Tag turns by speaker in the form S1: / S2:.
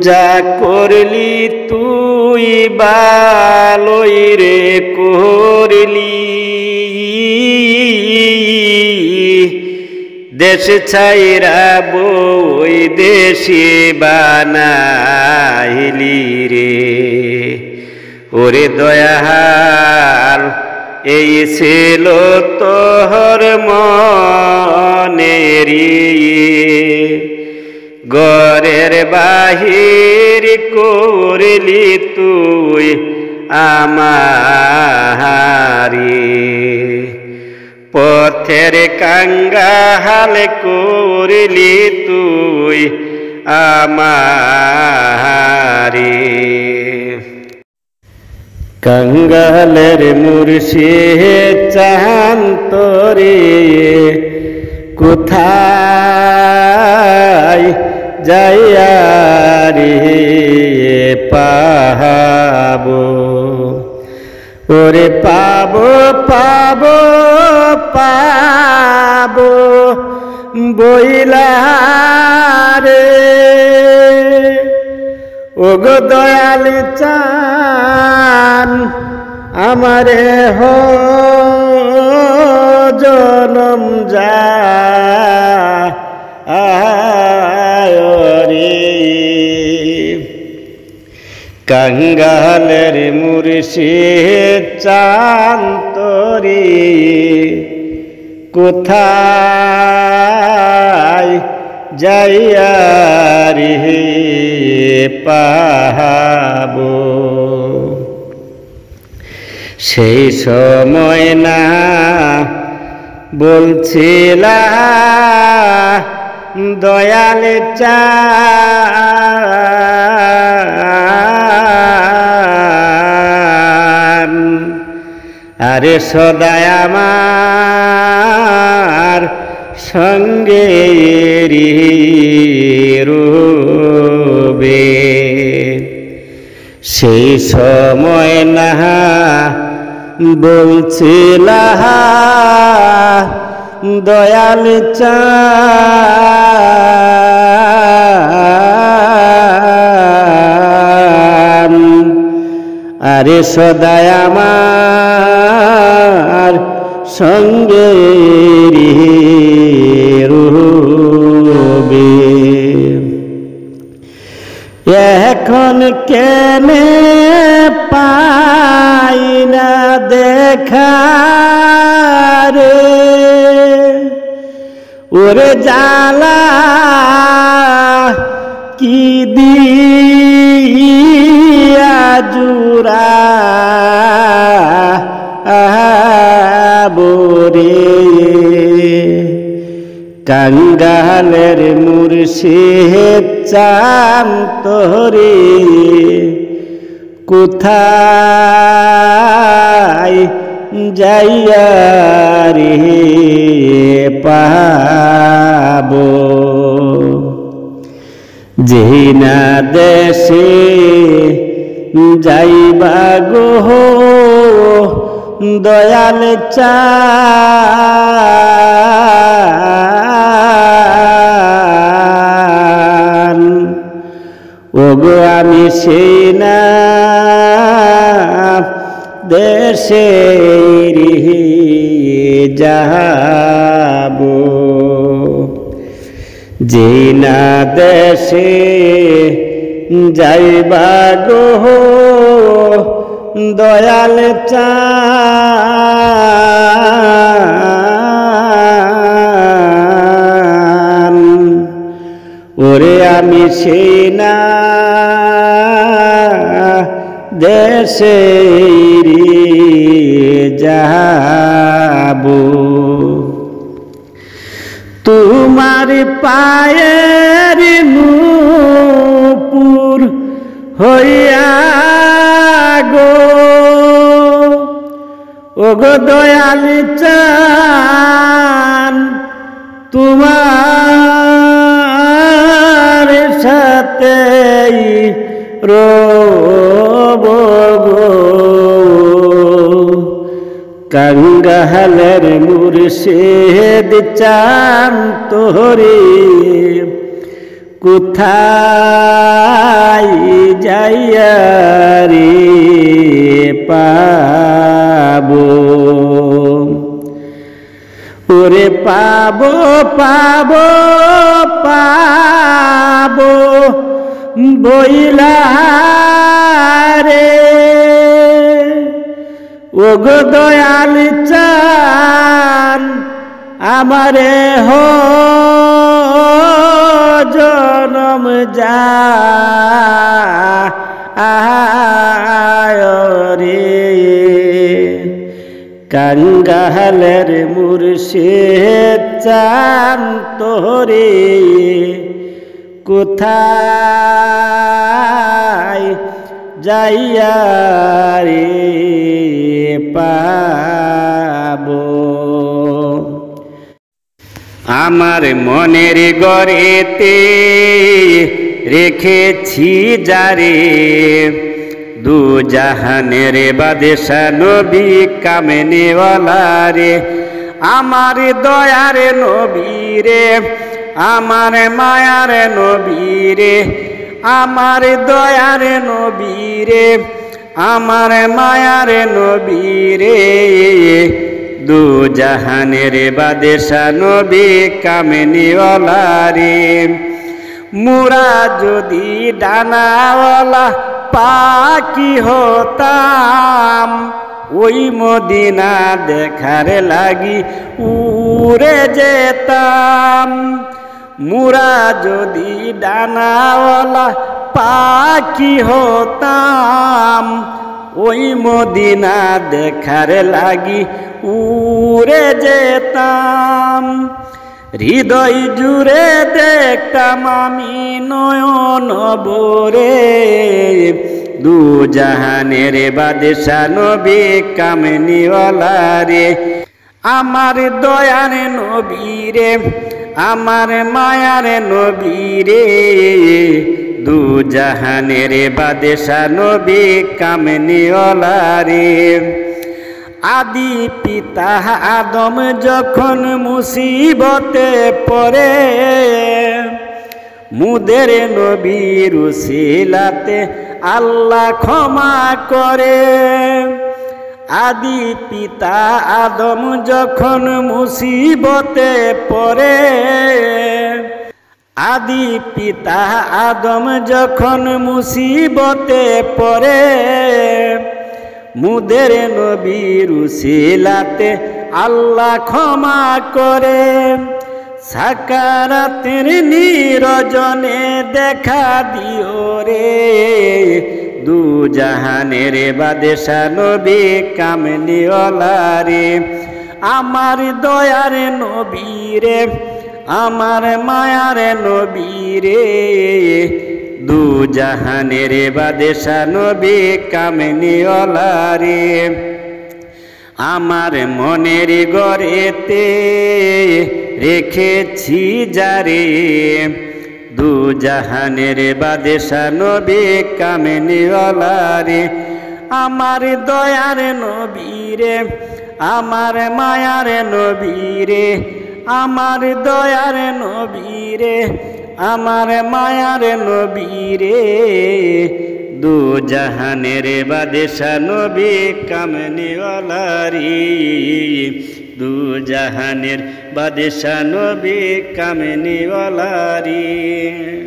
S1: যা করলি তুই ভালোই রে করলি, দেশ ছাইরা বই দেশে বানাইলি রে। ওরে দয়াল এই ছিল তোর মনেরি, ঘরের বাহির করলি তুই আমারি, পথের কাঙ্গাল করলি তুই আমারি। কাঙ্গালের মুর্শিদ চান তোরে কোথায় যাইয়া রে পাবো, ওরে পাবো পাবো পাবো বইলা রে। ওগো দয়াল চান আমারে হো জনম যা রে। কাঙ্গালের মুর্শিদ চান তোরে কোথায় যাইয়া রে পাবো। সেই সময় না বলছিলা দয়াল চান, আরে সদাই আমার সঙ্গে রবে। সেই সময় না বলছিলা দয়াল চান, আরে সদাই আমার সঙ্গে রবে। এখন কেনে পাই না দেখা রে, ওরে জালা কি দিয়া জুরা বোরে। কাঙ্গালের মুর্শিদ চান তোরে কোথায় যাইয়া রে পাবো। যেই না দেশে যাইবা গো দয়াল চান, ওগো আমি সেই না দেশে যাবো। যেই না দেশে যাইবা গো দয়াল চান, ওরে আমি সেই না দেশে যাবো। তোমার পায়ের নূপুর হইয়া গো ওগো দয়াল চান, তোমার সাথে রব গো। কাঙ্গালের মুর্শিদ চান তোরে কোথায় কোথায় যাইয়া রে পাবো ওরে পাবো পাবো পাবো বইলা রে ওগো দয়াল চান আমারে হো জনম যা রে কাঙ্গালের মুর্শিদ চান তোরে কোথায় যাইয়া রে পাবো আমার মনের গড়েতে রেখেছি যারে দু জাহানের বাদশা নবী কামনেওয়ালা রে আমার দয়ার নবী রে আমার মায়ার নবী রে আমার দয়ার নবী রে আমার মায়ার নবী রে দু জাহানের বাদশা নবী কামনেওয়ালা রে মুরা যদি ডানাওয়ালা পাখি হতাম ওই মদিনা দেখার লাগি উড়ে যেতাম মুরা যদি ডানাওয়ালা পাখি হতাম ওই মদিনা দেখার লাগি উড়ে যেতাম হৃদয় জুড়ে দেখতাম আমি নয়ন ভরে দু জাহানের বাদশা নবী কামনেওয়ালা রে আমার দয়ার নবী রে আমার মায়ার নবী রে দু জাহানের বাদশা নবী কামনেওয়ালা রে আদি পিতা আদম যখন মুসিবতে পড়ে মুদের নবীর উসিলাতে আল্লাহ ক্ষমা করে আদি পিতা আদম যখন মুসিবতে পড়ে আদি পিতা আদম যখন মুসিবতে পড়ে মুদের নবীর উসিলাতে আল্লাহ ক্ষমা করে সাকারাতের নিরজনে দেখা দিও রে দু জাহানের বাদশা নবী কামনেওয়ালা রে আমার দয়ার নবী রে আমার মায়ার নবী রে দু জাহানের বাদশা নবী কামনেওয়ালা রে আমার মনের গড়েতে রেখেছি যারে দু জাহানের বাদশা নবী কামনেওয়ালা রে আমার দয়ার নবী রে আমার মায়ার নবী রে আমার দয়ার নবী রে আমার মায়ার নবী রে দু জাহানের বাদশা নবী কামনেওয়ালা রে দু জাহানের বাদশা নবী কামনেওয়ালা রে।